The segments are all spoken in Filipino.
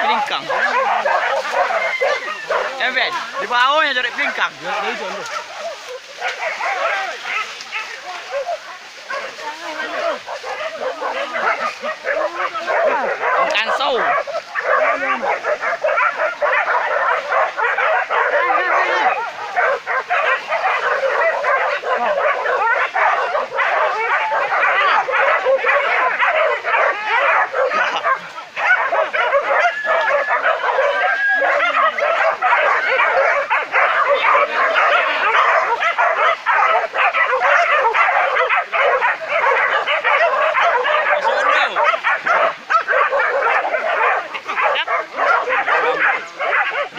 pelingkang. Ben, di bawah yang cari pelingkang. Ikan sou.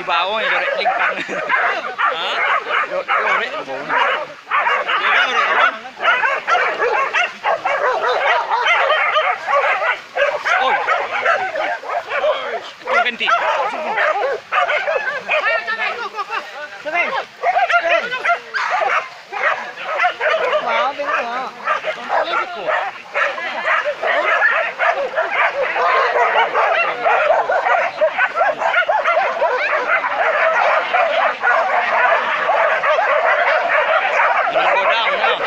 Bawang ya dorek lingkang. Hah? Dorek bawang. Oi. Itu ganti. Sampai. Mau bingung. Tonton lagi kok.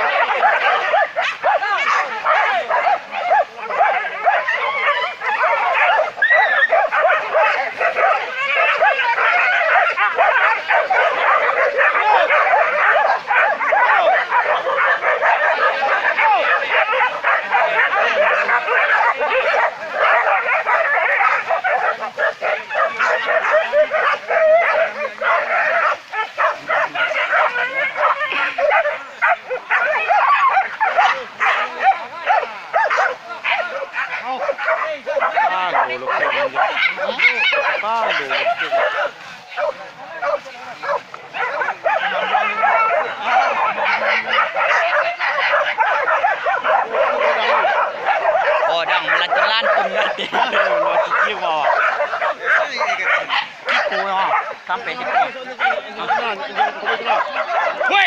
Odang melantung-lantung nanti. Sampai di. Woi,